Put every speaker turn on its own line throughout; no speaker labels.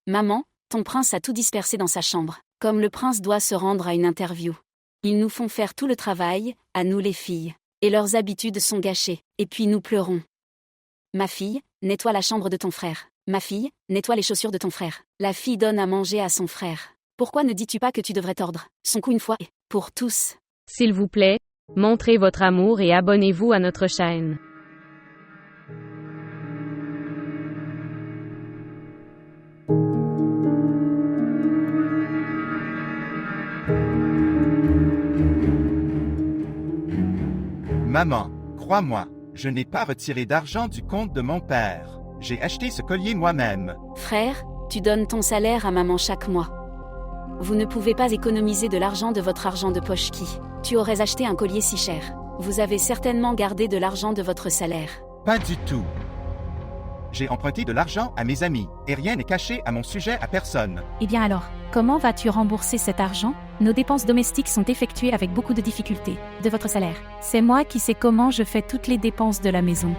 Maman, ton prince a tout dispersé dans sa chambre. Comme le prince doit se rendre à une interview. Ils nous font faire tout le travail, à nous les filles. Et leurs habitudes sont gâchées. Et puis nous pleurons. Ma fille, nettoie la chambre de ton frère. Ma fille, nettoie les chaussures de ton frère. La fille donne à manger à son frère. Pourquoi ne dis-tu pas que tu devrais tordre son cou une fois et pour tous?
S'il vous plaît, montrez votre amour et abonnez-vous à notre chaîne.
Maman, crois-moi, je n'ai pas retiré d'argent du compte de mon père. J'ai acheté ce collier moi-même.
Frère, tu donnes ton salaire à maman chaque mois. Vous ne pouvez pas économiser de l'argent de votre argent de poche qui. Tu aurais acheté un collier si cher. Vous avez certainement gardé de l'argent de votre salaire.
Pas du tout. J'ai emprunté de l'argent à mes amis, et rien n'est caché à mon sujet à personne.
Eh bien alors, comment vas-tu rembourser cet argent? Nos dépenses domestiques sont effectuées avec beaucoup de difficultés. De votre salaire. C'est moi qui sais comment je fais toutes les dépenses de la maison.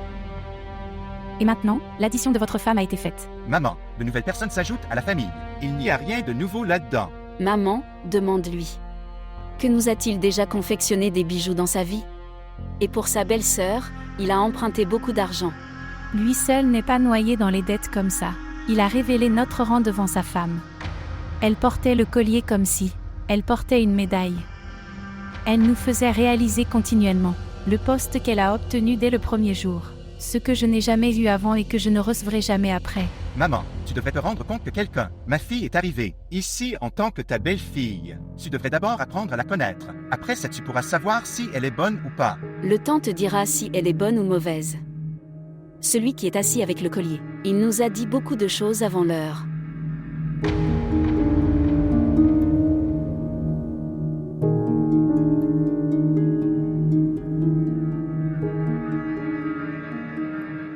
Et maintenant, l'addition de votre femme a été faite.
Maman, de nouvelles personnes s'ajoutent à la famille. Il n'y a rien de nouveau là-dedans.
Maman, demande-lui. Que nous a-t-il déjà confectionné des bijoux dans sa vie? Et pour sa belle-sœur, il a emprunté beaucoup d'argent.
Lui seul n'est pas noyé dans les dettes comme ça. Il a révélé notre rang devant sa femme. Elle portait le collier comme si elle portait une médaille. Elle nous faisait réaliser continuellement le poste qu'elle a obtenu dès le premier jour. Ce que je n'ai jamais eu avant et que je ne recevrai jamais après.
Maman, tu devrais te rendre compte que quelqu'un, ma fille est arrivée, ici en tant que ta belle-fille. Tu devrais d'abord apprendre à la connaître. Après ça, tu pourras savoir si elle est bonne ou pas.
Le temps te dira si elle est bonne ou mauvaise. Celui qui est assis avec le collier. Il nous a dit beaucoup de choses avant l'heure.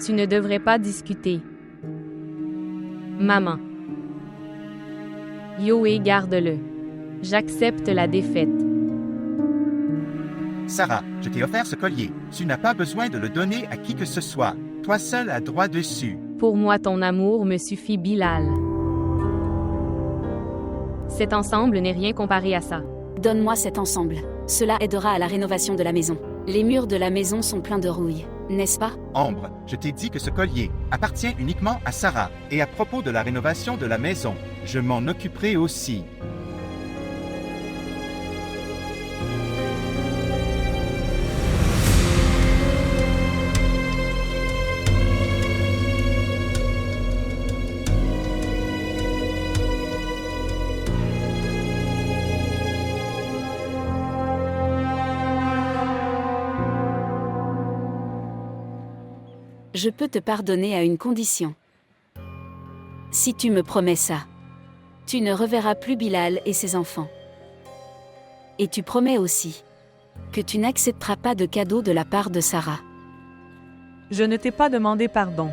Tu ne devrais pas discuter. Maman. Yoé, garde-le. J'accepte la défaite.
Sarah, je t'ai offert ce collier. Tu n'as pas besoin de le donner à qui que ce soit. Toi seul as droit dessus.
Pour moi, ton amour me suffit, Bilal. Cet ensemble n'est rien comparé à ça.
Donne-moi cet ensemble. Cela aidera à la rénovation de la maison. Les murs de la maison sont pleins de rouille, n'est-ce pas?
Ambre, je t'ai dit que ce collier appartient uniquement à Sarah. Et à propos de la rénovation de la maison, je m'en occuperai aussi.
Je peux te pardonner à une condition. Si tu me promets ça, tu ne reverras plus Bilal et ses enfants. Et tu promets aussi que tu n'accepteras pas de cadeau de la part de Sarah.
Je ne t'ai pas demandé pardon.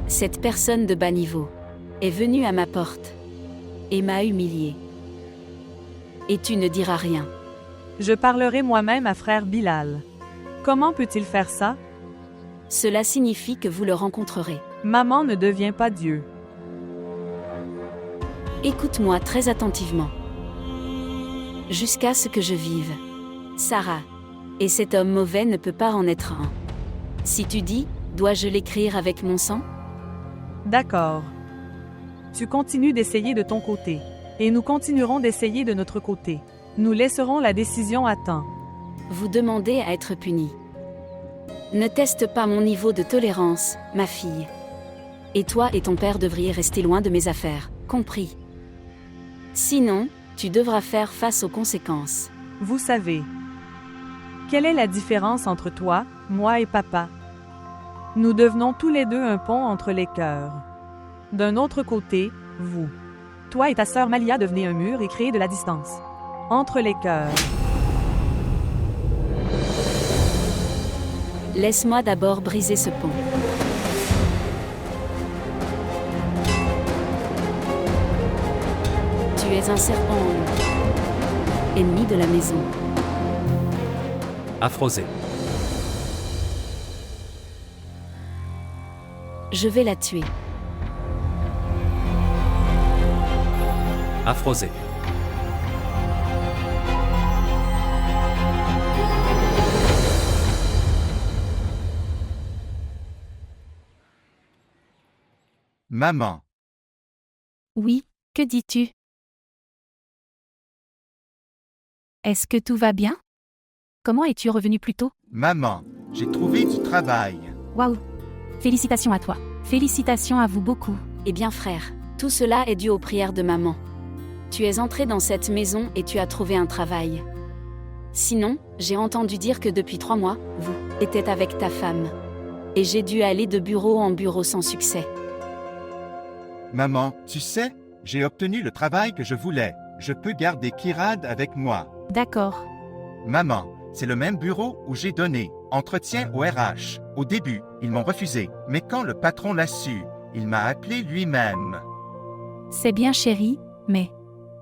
Cette personne de bas niveau est venue à ma porte et m'a humiliée. Et tu ne diras rien.
Je parlerai moi-même à frère Bilal. Comment peut-il faire ça?
Cela signifie que vous le rencontrerez.
Maman ne devient pas Dieu.
Écoute-moi très attentivement. Jusqu'à ce que je vive. Sarah. Et cet homme mauvais ne peut pas en être un. Si tu dis, dois-je l'écrire avec mon sang?
D'accord. Tu continues d'essayer de ton côté. Et nous continuerons d'essayer de notre côté. Nous laisserons la décision à temps.
Vous demandez à être puni. Ne teste pas mon niveau de tolérance, ma fille. Et toi et ton père devriez rester loin de mes affaires, compris? Sinon, tu devras faire face aux conséquences.
Vous savez. Quelle est la différence entre toi, moi et papa? Nous devenons tous les deux un pont entre les cœurs. D'un autre côté, vous. Toi et ta sœur Malia devenez un mur et créez de la distance. Entre les cœurs.
Laisse-moi d'abord briser ce pont. Tu es un serpent, ennemi de la maison.
Afrosé.
Je vais la tuer.
Afrosé.
Maman.
Oui, que dis-tu? Est-ce que tout va bien? Comment es-tu revenu plus tôt?
Maman, j'ai trouvé du travail.
Waouh! Félicitations à toi. Félicitations à vous beaucoup.
Eh bien frère, tout cela est dû aux prières de maman. Tu es entré dans cette maison et tu as trouvé un travail. Sinon, j'ai entendu dire que depuis 3 mois, vous étiez avec ta femme. Et j'ai dû aller de bureau en bureau sans succès.
Maman, tu sais, j'ai obtenu le travail que je voulais. Je peux garder Kirad avec moi.
D'accord.
Maman, c'est le même bureau où j'ai donné entretien au RH. Au début, ils m'ont refusé, mais quand le patron l'a su, il m'a appelé lui-même.
C'est bien chérie, mais...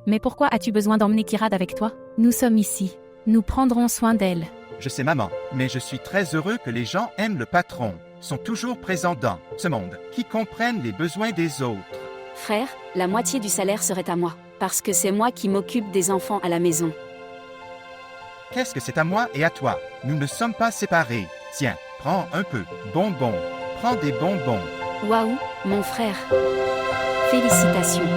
Mais pourquoi as-tu besoin d'emmener Kirad avec toi? Nous sommes ici. Nous prendrons soin d'elle.
Je sais maman, mais je suis très heureux que les gens aiment le patron, sont toujours présents dans ce monde, qui comprennent les besoins des autres.
Frère, la moitié du salaire serait à moi, parce que c'est moi qui m'occupe des enfants à la maison.
Qu'est-ce que c'est à moi et à toi? Nous ne sommes pas séparés. Tiens, prends un peu. Bonbons. Prends des bonbons.
Waouh, mon frère. Félicitations.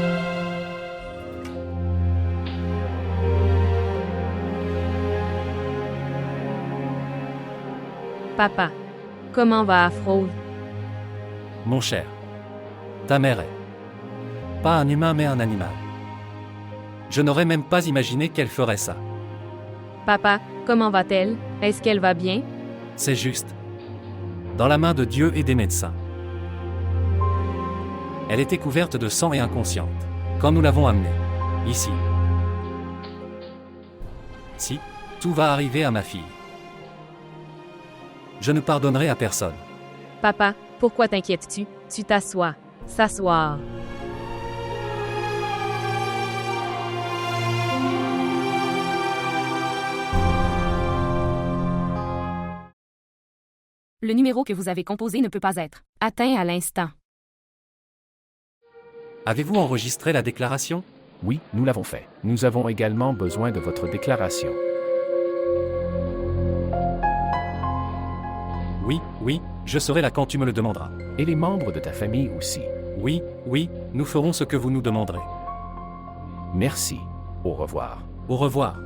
Papa, comment va Afrose?
Mon cher. Ta mère est. Pas un humain mais un animal. Je n'aurais même pas imaginé qu'elle ferait ça.
Papa, comment va-t-elle? Est-ce qu'elle va bien?
C'est juste. Dans la main de Dieu et des médecins. Elle était couverte de sang et inconsciente. Quand nous l'avons amenée. Ici. Si, tout va arriver à ma fille. Je ne pardonnerai à personne.
Papa, pourquoi t'inquiètes-tu? Tu t'assois. S'asseoir. Le numéro que vous avez composé ne peut pas être atteint à l'instant.
Avez-vous enregistré la déclaration?
Oui, nous l'avons fait. Nous avons également besoin de votre déclaration.
Oui, je serai là quand tu me le demanderas.
Et les membres de ta famille aussi.
Oui, nous ferons ce que vous nous demanderez.
Merci. Au revoir.
Au revoir.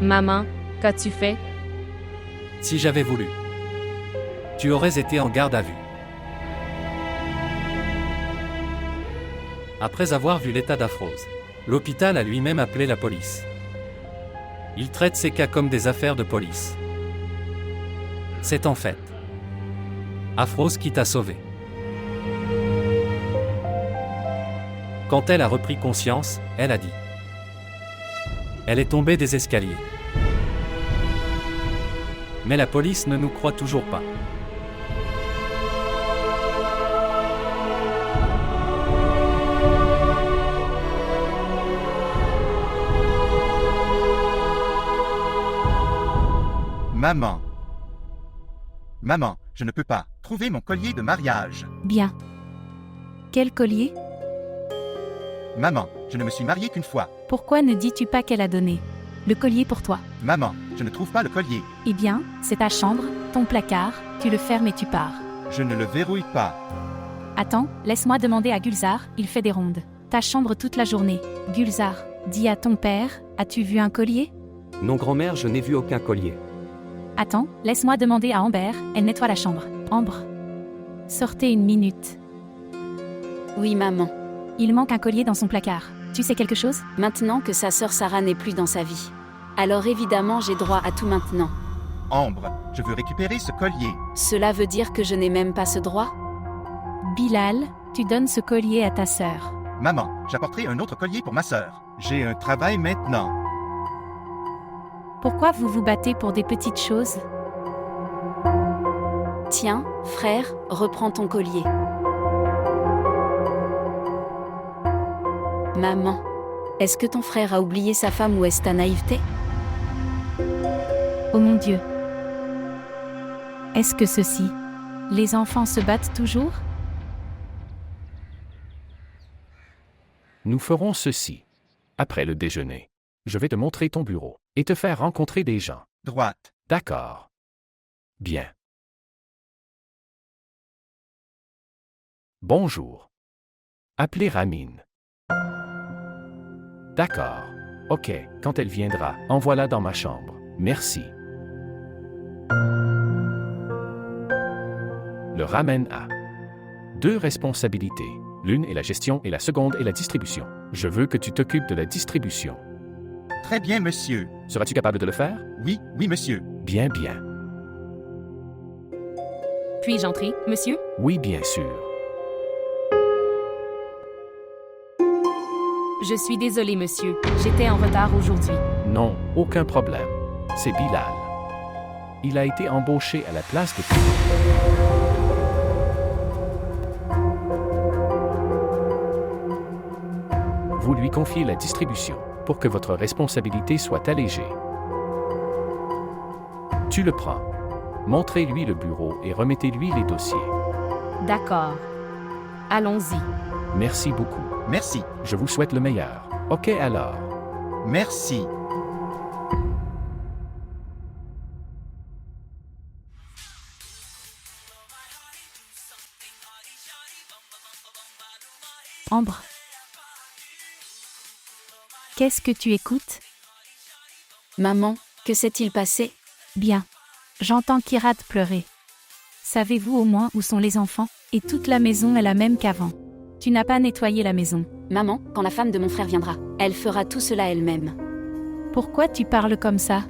Maman, qu'as-tu fait?
Si j'avais voulu. Tu aurais été en garde à vue. Après avoir vu l'état d'Afrose, l'hôpital a lui-même appelé la police. Il traite ces cas comme des affaires de police. C'est en fait Afrose qui t'a sauvé. Quand elle a repris conscience, elle a dit. Elle est tombée des escaliers. Mais la police ne nous croit toujours pas.
Maman. Maman, je ne peux pas trouver mon collier de mariage.
Bien. Quel collier?
Maman, je ne me suis marié qu'une fois.
Pourquoi ne dis-tu pas qu'elle a donné le collier pour toi?
Maman, je ne trouve pas le collier.
Eh bien, c'est ta chambre, ton placard, tu le fermes et tu pars.
Je ne le verrouille pas.
Attends, laisse-moi demander à Gulzar, il fait des rondes. Ta chambre toute la journée. Gulzar, dis à ton père, as-tu vu un collier?
Non, grand-mère, je n'ai vu aucun collier.
Attends, laisse-moi demander à Amber, elle nettoie la chambre. Ambre. Sortez une minute.
Oui maman.
Il manque un collier dans son placard. Tu sais quelque chose?
Maintenant que sa sœur Sarah n'est plus dans sa vie. Alors évidemment j'ai droit à tout maintenant.
Ambre, je veux récupérer ce collier.
Cela veut dire que je n'ai même pas ce droit?
Bilal, tu donnes ce collier à ta sœur.
Maman, j'apporterai un autre collier pour ma sœur. J'ai un travail maintenant.
Pourquoi vous vous battez pour des petites choses?
Tiens, frère, reprends ton collier. Maman, est-ce que ton frère a oublié sa femme ou est-ce ta naïveté?
Oh mon Dieu. Est-ce que ceci, les enfants se battent toujours?
Nous ferons ceci. Après le déjeuner, je vais te montrer ton bureau et te faire rencontrer des gens.
Droite.
D'accord. Bien. Bonjour. Appelez Ramine. D'accord. Ok, quand elle viendra, envoie-la dans ma chambre. Merci. Le ramène à 2 responsabilités. L'une est la gestion et la seconde est la distribution. Je veux que tu t'occupes de la distribution.
Très bien, monsieur.
Seras-tu capable de le faire?
Oui, oui, monsieur.
Bien, bien.
Puis-je entrer, monsieur?
Oui, bien sûr.
Je suis désolé, monsieur. J'étais en retard aujourd'hui.
Non, aucun problème. C'est Bilal. Il a été embauché à la place de... Vous lui confiez la distribution pour que votre responsabilité soit allégée. Tu le prends. Montrez-lui le bureau et remettez-lui les dossiers.
D'accord. Allons-y.
Merci beaucoup.
Merci.
Je vous souhaite le meilleur. Ok alors.
Merci.
Ambre. Qu'est-ce que tu écoutes?
Maman, que s'est-il passé?
Bien. J'entends Kirat pleurer. Savez-vous au moins où sont les enfants? Et toute la maison est la même qu'avant. Tu n'as pas nettoyé la maison.
Maman, quand la femme de mon frère viendra, elle fera tout cela elle-même.
Pourquoi tu parles comme ça?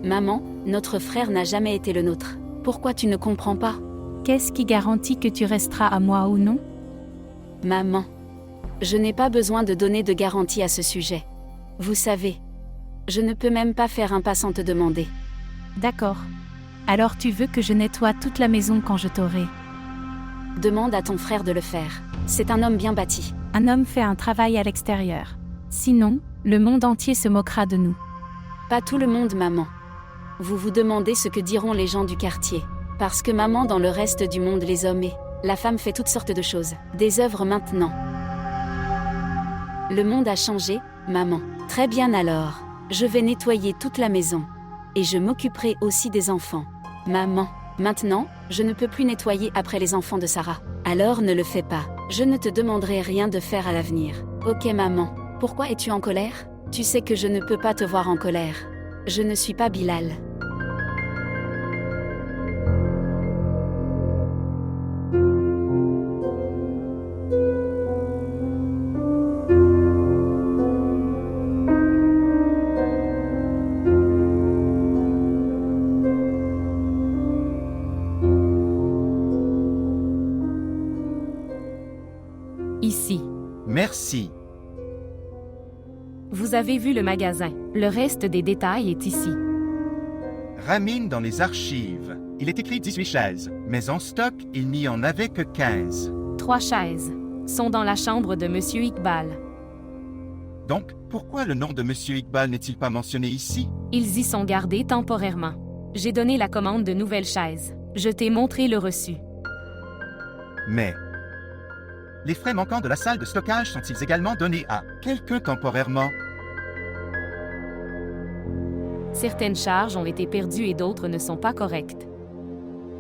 Maman, notre frère n'a jamais été le nôtre. Pourquoi tu ne comprends pas?
Qu'est-ce qui garantit que tu resteras à moi ou non?
Maman, je n'ai pas besoin de donner de garantie à ce sujet. Vous savez, je ne peux même pas faire un pas sans te demander.
D'accord. Alors tu veux que je nettoie toute la maison quand je t'aurai?
Demande à ton frère de le faire. C'est un homme bien bâti.
Un homme fait un travail à l'extérieur. Sinon, le monde entier se moquera de nous.
Pas tout le monde, maman. Vous vous demandez ce que diront les gens du quartier. Parce que maman, dans le reste du monde, les hommes et la femme fait toutes sortes de choses. Des œuvres maintenant. Le monde a changé, maman. Très bien alors. Je vais nettoyer toute la maison. Et je m'occuperai aussi des enfants. Maman, maintenant, je ne peux plus nettoyer après les enfants de Sarah. Alors ne le fais pas. Je ne te demanderai rien de faire à l'avenir. Ok maman, pourquoi es-tu en colère? Tu sais que je ne peux pas te voir en colère. Je ne suis pas Bilal.
Ici.
Merci.
Vous avez vu le magasin. Le reste des détails est ici.
Ramine dans les archives. Il est écrit 18 chaises, mais en stock, il n'y en avait que 15.
3 chaises sont dans la chambre de Monsieur Iqbal.
Donc, pourquoi le nom de Monsieur Iqbal n'est-il pas mentionné ici?
Ils y sont gardés temporairement. J'ai donné la commande de nouvelles chaises. Je t'ai montré le reçu.
Mais... les frais manquants de la salle de stockage sont-ils également donnés à quelqu'un temporairement?
Certaines charges ont été perdues et d'autres ne sont pas correctes.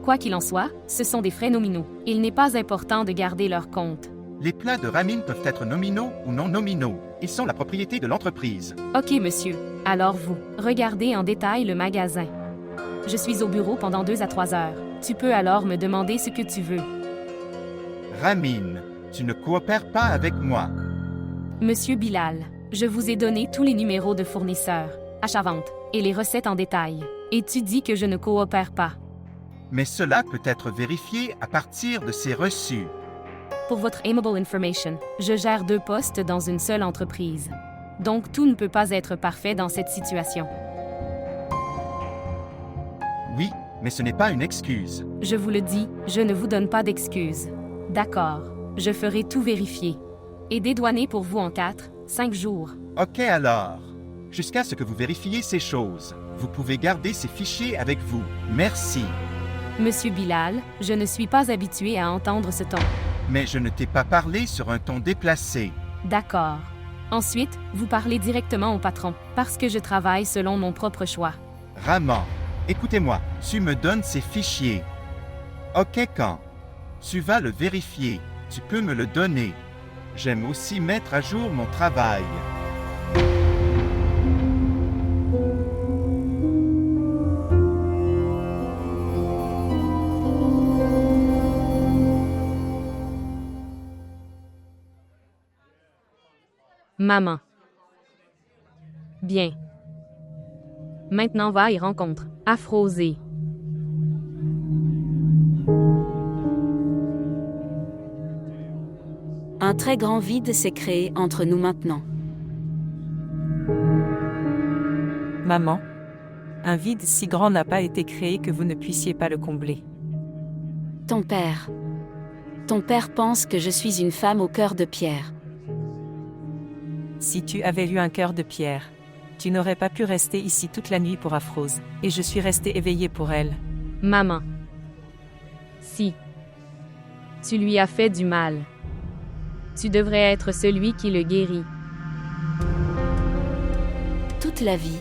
Quoi qu'il en soit, ce sont des frais nominaux. Il n'est pas important de garder leur compte.
Les plats de Ramine peuvent être nominaux ou non nominaux. Ils sont la propriété de l'entreprise.
Ok, monsieur. Alors vous, regardez en détail le magasin. Je suis au bureau pendant 2 à 3 heures. Tu peux alors me demander ce que tu veux.
Ramine, tu ne coopères pas avec moi.
Monsieur Bilal, je vous ai donné tous les numéros de fournisseurs, achat-vente, et les recettes en détail. Et tu dis que je ne coopère pas.
Mais cela peut être vérifié à partir de ces reçus.
Pour votre aimable information, je gère 2 postes dans une seule entreprise. Donc tout ne peut pas être parfait dans cette situation.
Oui, mais ce n'est pas une excuse.
Je vous le dis, je ne vous donne pas d'excuses. D'accord, je ferai tout vérifier. Et dédouaner pour vous en 4, 5 jours.
Ok alors. Jusqu'à ce que vous vérifiez ces choses. Vous pouvez garder ces fichiers avec vous. Merci.
Monsieur Bilal, je ne suis pas habitué à entendre ce ton.
Mais je ne t'ai pas parlé sur un ton déplacé.
D'accord. Ensuite, vous parlez directement au patron, parce que je travaille selon mon propre choix.
Raman, écoutez-moi, tu me donnes ces fichiers. Ok quand? Tu vas le vérifier. Tu peux me le donner. J'aime aussi mettre à jour mon travail.
Maman. Bien. Maintenant va et rencontre Afrosé.
Un très grand vide s'est créé entre nous maintenant.
Maman, un vide si grand n'a pas été créé que vous ne puissiez pas le combler.
Ton père. Ton père pense que je suis une femme au cœur de pierre.
Si tu avais eu un cœur de pierre, tu n'aurais pas pu rester ici toute la nuit pour Afrose, et je suis restée éveillée pour elle.
Maman. Si. Tu lui as fait du mal. Tu devrais être celui qui le guérit.
Toute la vie.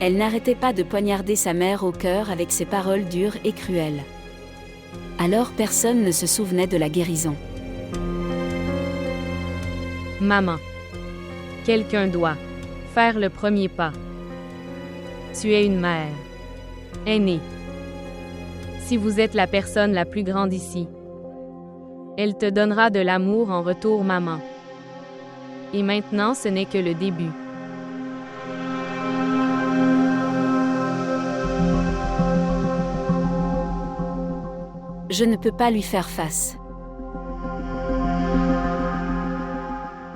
Elle n'arrêtait pas de poignarder sa mère au cœur avec ses paroles dures et cruelles. Alors personne ne se souvenait de la guérison.
Maman. Quelqu'un doit faire le premier pas. Tu es une mère. Aînée. Si vous êtes la personne la plus grande ici, elle te donnera de l'amour en retour, maman. Et maintenant, ce n'est que le début.
Je ne peux pas lui faire face.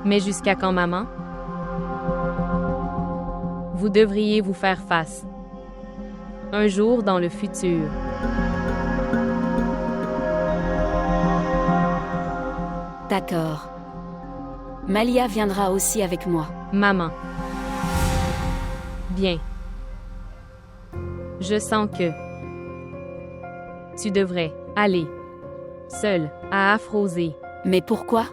Mais jusqu'à quand, maman? Vous devriez vous faire face. Un jour dans le futur.
D'accord. Malia viendra aussi avec moi.
Maman. Bien. Je sens que tu devrais aller seule à Afrosé.
Mais pourquoi?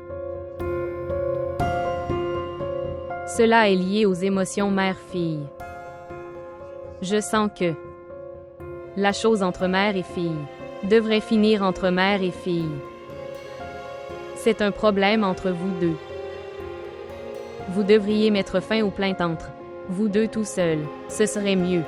Cela est lié aux émotions mère-fille. Je sens que la chose entre mère et fille devrait finir entre mère et fille. C'est un problème entre vous deux. Vous devriez mettre fin aux plaintes entre vous deux tout seuls. Ce serait mieux.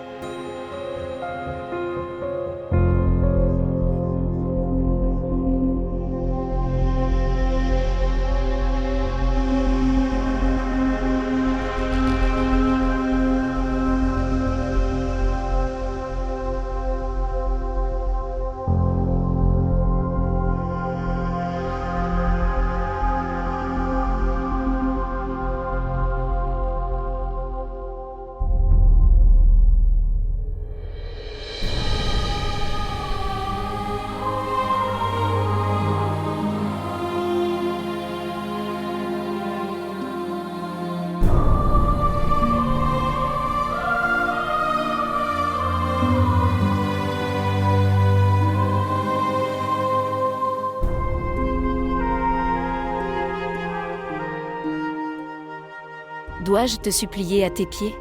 Dois-je te supplier à tes pieds?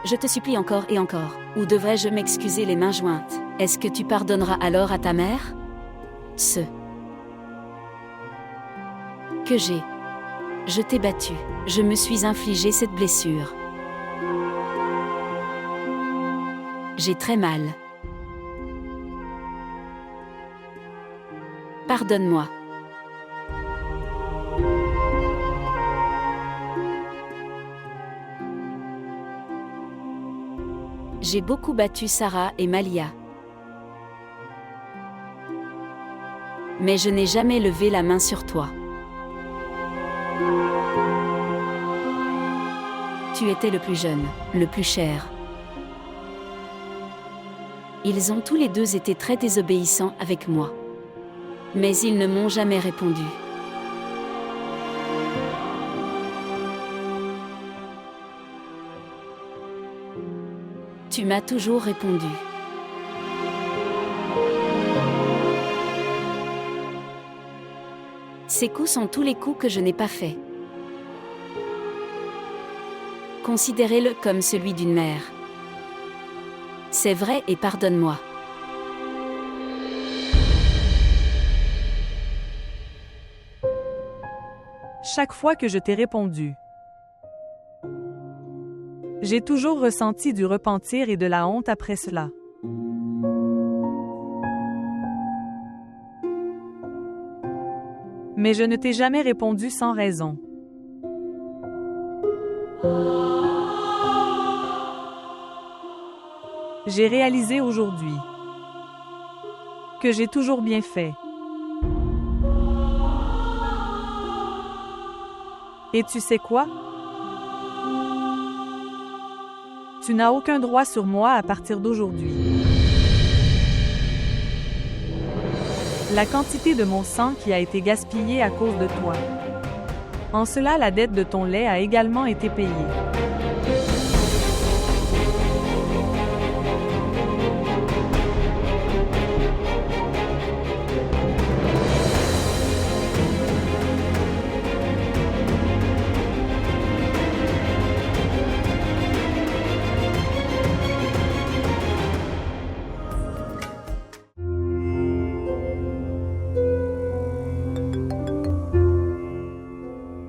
Je te supplie encore et encore. Ou devrais-je m'excuser les mains jointes? Est-ce que tu pardonneras alors à ta mère? Ce que j'ai. Je t'ai battu. Je me suis infligé cette blessure. J'ai très mal. Pardonne-moi. J'ai beaucoup battu Sarah et Malia. Mais je n'ai jamais levé la main sur toi. Tu étais le plus jeune, le plus cher. Ils ont tous les deux été très désobéissants avec moi. Mais ils ne m'ont jamais répondu. Tu m'as toujours répondu. Ces coups sont tous les coups que je n'ai pas faits. Considérez-le comme celui d'une mère. C'est vrai et pardonne-moi.
Chaque fois que je t'ai répondu, j'ai toujours ressenti du repentir et de la honte après cela. Mais je ne t'ai jamais répondu sans raison. J'ai réalisé aujourd'hui que j'ai toujours bien fait. Et tu sais quoi? Tu n'as aucun droit sur moi à partir d'aujourd'hui. La quantité de mon sang qui a été gaspillée à cause de toi. En cela, la dette de ton lait a également été payée.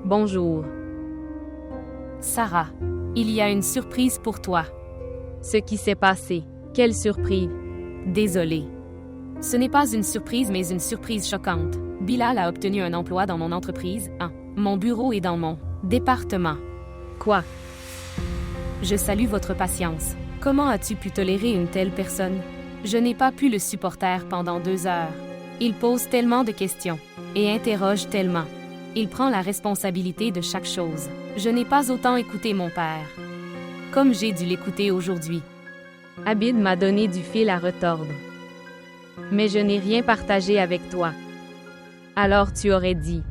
Bonjour. Sarah, il y a une surprise pour toi. Ce qui s'est passé. Quelle surprise? Désolée. Ce n'est pas une surprise mais une surprise choquante. Bilal a obtenu un emploi dans mon entreprise, mon bureau et dans mon département. Quoi? Je salue votre patience. Comment as-tu pu tolérer une telle personne? Je n'ai pas pu le supporter pendant 2 heures. Il pose tellement de questions et interroge tellement. Il prend la responsabilité de chaque chose. Je n'ai pas autant écouté mon père, comme j'ai dû l'écouter aujourd'hui. Abid m'a donné du fil à retordre. Mais je n'ai rien partagé avec toi. Alors tu aurais dit.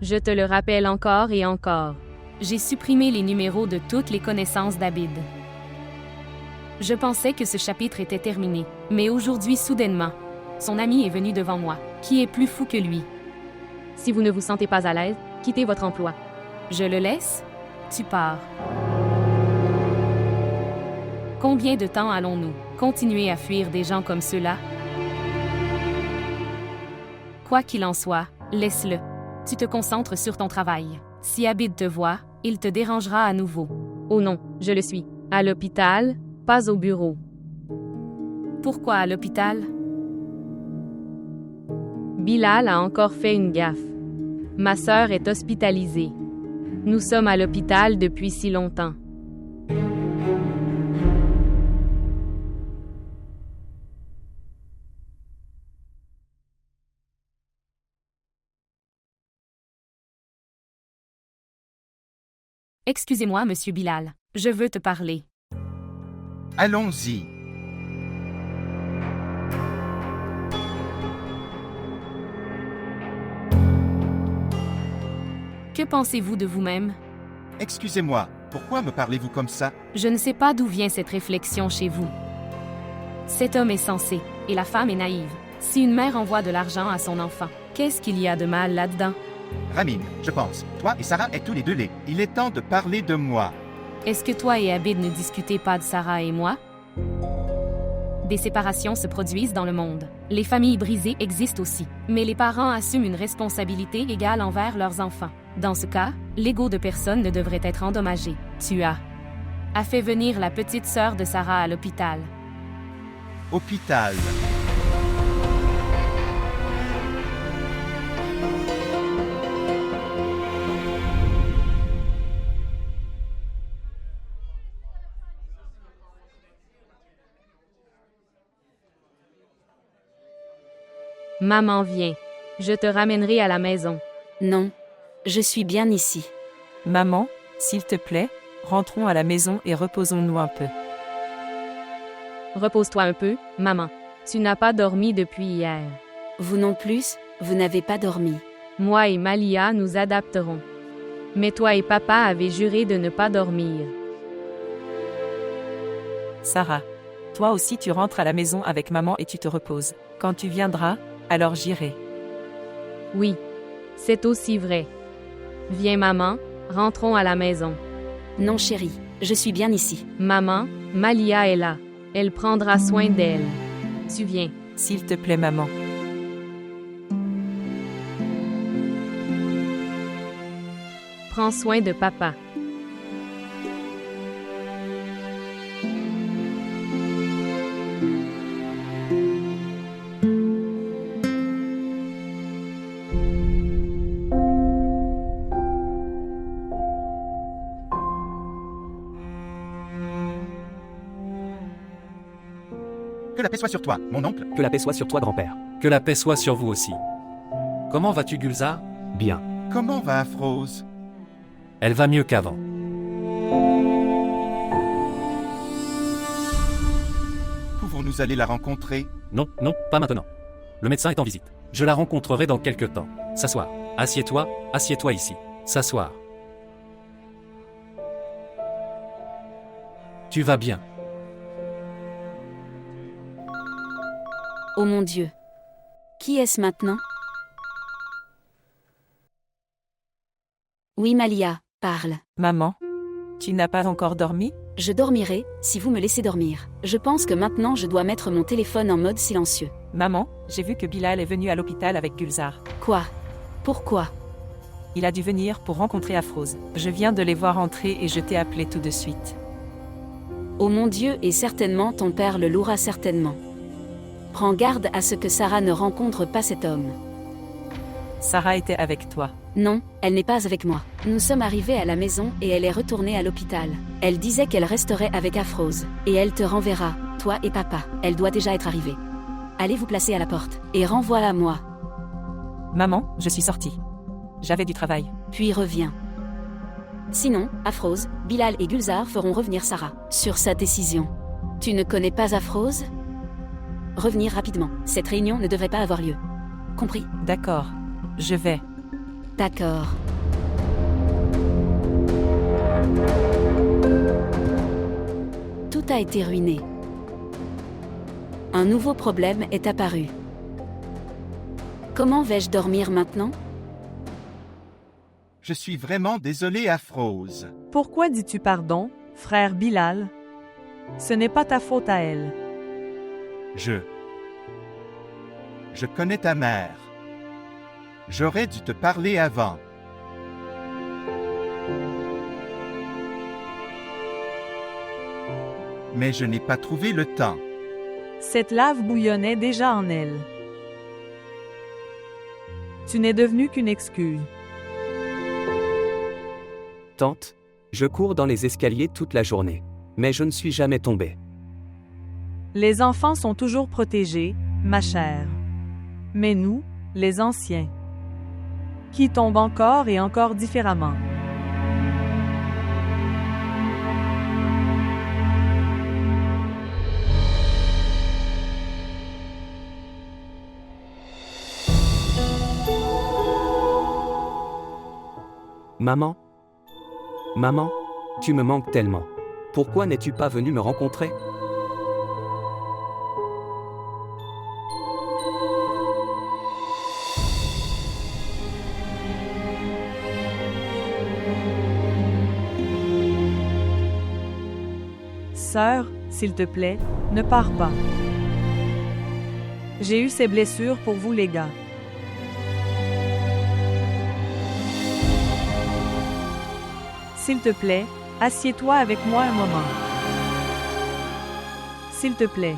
Je te le rappelle encore et encore. J'ai supprimé les numéros de toutes les connaissances d'Abid. Je pensais que ce chapitre était terminé, mais aujourd'hui soudainement, son ami est venu devant moi, qui est plus fou que lui. Si vous ne vous sentez pas à l'aise, quittez votre emploi. Je le laisse? Tu pars. Combien de temps allons-nous continuer à fuir des gens comme ceux-là? Quoi qu'il en soit, laisse-le. Tu te concentres sur ton travail. Si Abid te voit, il te dérangera à nouveau. Oh non, je le suis. À l'hôpital, pas au bureau. Pourquoi à l'hôpital? Bilal a encore fait une gaffe. Ma sœur est hospitalisée. Nous sommes à l'hôpital depuis si longtemps. Excusez-moi, monsieur Bilal. Je veux te parler.
Allons-y.
Que pensez-vous de vous-même?
Excusez-moi, pourquoi me parlez-vous comme ça?
Je ne sais pas d'où vient cette réflexion chez vous. Cet homme est sensé, et la femme est naïve. Si une mère envoie de l'argent à son enfant, qu'est-ce qu'il y a de mal là-dedans?
Ramin, je pense, toi et Sarah êtes tous les deux laids. Il est temps de parler de moi.
Est-ce que toi et Abid ne discutez pas de Sarah et moi? Des séparations se produisent dans le monde. Les familles brisées existent aussi, mais les parents assument une responsabilité égale envers leurs enfants. Dans ce cas, l'ego de personne ne devrait être endommagé. Tu as fait venir la petite sœur de Sarah à l'hôpital.
Hôpital.
Maman vient. Je te ramènerai à la maison.
Non, je suis bien ici.
Maman, s'il te plaît, rentrons à la maison et reposons-nous un peu.
Repose-toi un peu, maman. Tu n'as pas dormi depuis hier.
Vous non plus, vous n'avez pas dormi.
Moi et Malia nous adapterons. Mais toi et papa avez juré de ne pas dormir.
Sarah, toi aussi tu rentres à la maison avec maman et tu te reposes. Quand tu viendras, alors j'irai.
Oui, c'est aussi vrai. Viens maman, rentrons à la maison.
Non chérie, je suis bien ici.
Maman, Malia est là. Elle prendra soin d'elle. Tu viens.
S'il te plaît maman.
Prends soin de papa.
Que la paix soit sur toi, mon oncle.
Que la paix soit sur toi, grand-père.
Que la paix soit sur vous aussi. Comment vas-tu, Gulzar?
Bien.
Comment va Afrose?
Elle va mieux qu'avant.
Pouvons-nous aller la rencontrer?
Non, non, pas maintenant. Le médecin est en visite. Je la rencontrerai dans quelque temps. S'asseoir. Assieds-toi ici. S'asseoir. Tu vas bien.
Oh mon Dieu. Qui est-ce maintenant? Oui Malia, parle.
Maman, tu n'as pas encore dormi?
Je dormirai, si vous me laissez dormir. Je pense que maintenant je dois mettre mon téléphone en mode silencieux.
Maman, j'ai vu que Bilal est venu à l'hôpital avec Gulzar.
Quoi? Pourquoi?
Il a dû venir pour rencontrer Afrose. Je viens de les voir entrer et je t'ai appelé tout de suite.
Oh mon Dieu, et certainement ton père le louera certainement. Prends garde à ce que Sarah ne rencontre pas cet homme.
Sarah était avec toi.
Non, elle n'est pas avec moi. Nous sommes arrivés à la maison et elle est retournée à l'hôpital. Elle disait qu'elle resterait avec Afrose. Et elle te renverra, toi et papa. Elle doit déjà être arrivée. Allez vous placer à la porte. Et renvoie à moi.
Maman, je suis sortie. J'avais du travail.
Puis reviens. Sinon, Afrose, Bilal et Gulzar feront revenir Sarah. Sur sa décision. Tu ne connais pas Afrose? Revenir rapidement. Cette réunion ne devrait pas avoir lieu. Compris?
D'accord. Je vais.
D'accord. Tout a été ruiné. Un nouveau problème est apparu. Comment vais-je dormir maintenant?
Je suis vraiment désolé, Afrose.
Pourquoi dis-tu pardon, frère Bilal? Ce n'est pas ta faute à elle.
Je connais ta mère. J'aurais dû te parler avant. Mais je n'ai pas trouvé le temps.
Cette lave bouillonnait déjà en elle. Tu n'es devenu qu'une excuse.
Tante, je cours dans les escaliers toute la journée. Mais je ne suis jamais tombé.
Les enfants sont toujours protégés, ma chère. Mais nous, les anciens, qui tombent encore et encore différemment.
Maman? Maman, tu me manques tellement. Pourquoi n'es-tu pas venue me rencontrer?
Sœur, s'il te plaît, ne pars pas. J'ai eu ces blessures pour vous les gars. S'il te plaît, assieds-toi avec moi un moment. S'il te plaît.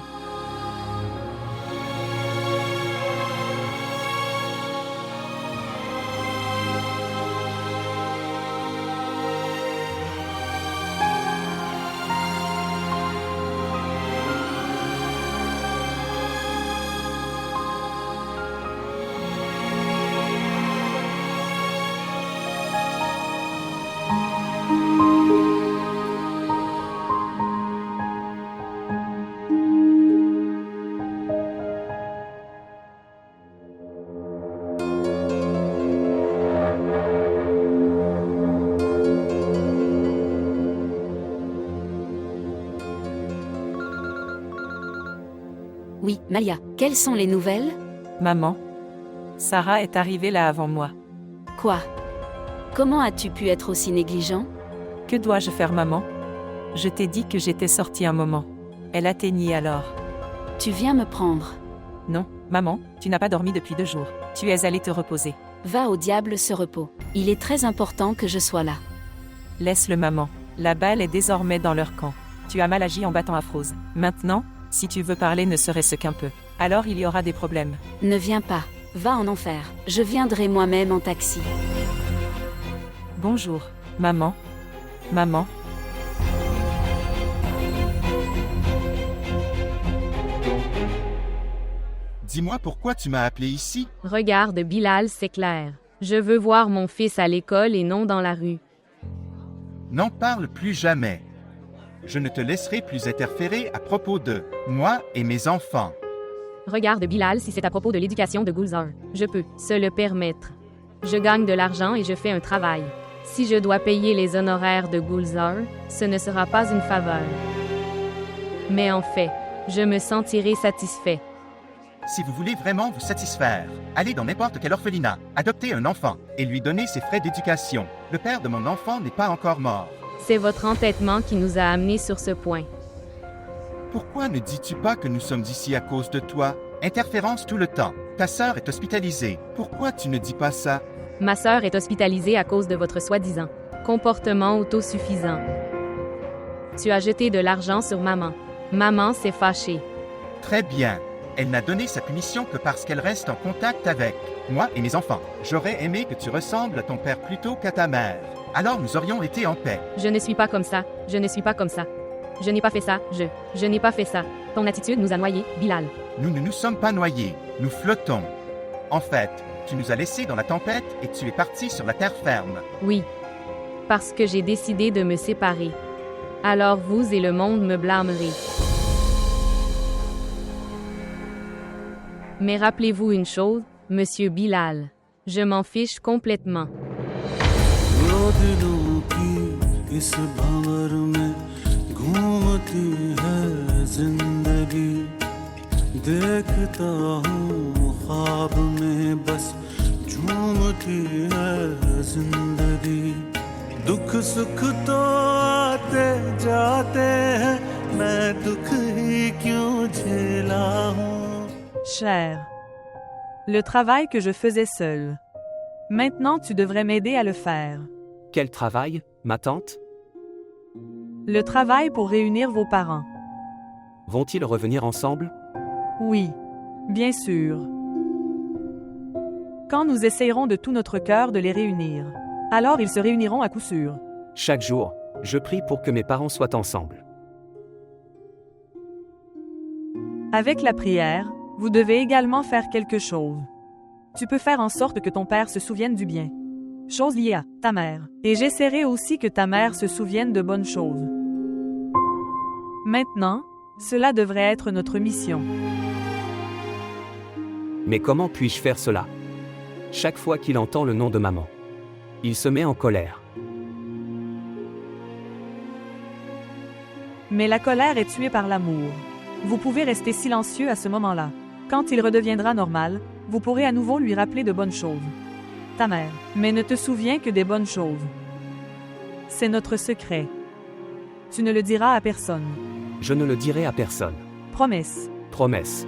Oui, Malia, quelles sont les nouvelles?
Maman? Sarah est arrivée là avant moi.
Quoi? Comment as-tu pu être aussi négligent?
Que dois-je faire, maman? Je t'ai dit que j'étais sortie un moment. Elle atteignit alors.
Tu viens me prendre.
Non, maman, tu n'as pas dormi depuis 2 jours. Tu es allée te reposer.
Va au diable ce repos. Il est très important que je sois là.
Laisse-le, maman. La balle est désormais dans leur camp. Tu as mal agi en battant Afrose. Maintenant, si tu veux parler ne serait-ce qu'un peu, alors il y aura des problèmes.
Ne viens pas. Va en enfer. Je viendrai moi-même en taxi.
Bonjour, maman. Maman.
Dis-moi pourquoi tu m'as appelé ici?
Regarde, Bilal, c'est clair. Je veux voir mon fils à l'école et non dans la rue.
N'en parle plus jamais. Je ne te laisserai plus interférer à propos de moi et mes enfants.
Regarde, Bilal, si c'est à propos de l'éducation de Gulzar. Je peux se le permettre. Je gagne de l'argent et je fais un travail. Si je dois payer les honoraires de Gulzar, ce ne sera pas une faveur. Mais en fait, je me sentirai satisfait.
Si vous voulez vraiment vous satisfaire, allez dans n'importe quel orphelinat, adoptez un enfant et lui donner ses frais d'éducation. Le père de mon enfant n'est pas encore mort.
C'est votre entêtement qui nous a amenés sur ce point.
Pourquoi ne dis-tu pas que nous sommes ici à cause de toi? Interférence tout le temps. Ta sœur est hospitalisée. Pourquoi tu ne dis pas ça?
Ma sœur est hospitalisée à cause de votre soi-disant comportement autosuffisant. Tu as jeté de l'argent sur maman. Maman s'est fâchée.
Très bien. Elle n'a donné sa punition que parce qu'elle reste en contact avec moi et mes enfants. J'aurais aimé que tu ressembles à ton père plutôt qu'à ta mère. Alors nous aurions été en paix.
Je ne suis pas comme ça. Je ne suis pas comme ça. Je n'ai pas fait ça. Je n'ai pas fait ça. Ton attitude nous a noyés, Bilal.
Nous ne nous sommes pas noyés. Nous flottons. En fait, tu nous as laissés dans la tempête et tu es parti sur la terre ferme.
Oui. Parce que j'ai décidé de me séparer. Alors vous et le monde me blâmerez. Mais rappelez-vous une chose, Monsieur Bilal. Je m'en fiche complètement.
इस भंवर में घूमती है जिंदगी देखता हूँ ख्वाब में बस झूमती है जिंदगी दुख सुख तो आते जाते हैं मैं दुख ही क्यों झेला हूँ.
Cher, le travail que je faisais seul. Maintenant, tu devrais m'aider à le faire.
Quel travail, ma tante?
Le travail pour réunir vos parents.
Vont-ils revenir ensemble?
Oui, bien sûr. Quand nous essayerons de tout notre cœur de les réunir, alors ils se réuniront à coup sûr.
Chaque jour, je prie pour que mes parents soient ensemble.
Avec la prière, vous devez également faire quelque chose. Tu peux faire en sorte que ton père se souvienne du bien. Chose liée à ta mère. Et j'essaierai aussi que ta mère se souvienne de bonnes choses. Maintenant, cela devrait être notre mission.
Mais comment puis-je faire cela? Chaque fois qu'il entend le nom de maman, il se met en colère.
Mais la colère est tuée par l'amour. Vous pouvez rester silencieux à ce moment-là. Quand il redeviendra normal, vous pourrez à nouveau lui rappeler de bonnes choses. Ta mère. Mais ne te souviens que des bonnes choses. C'est notre secret. Tu ne le diras à personne.
Je ne le dirai à personne.
Promesse.
Promesse.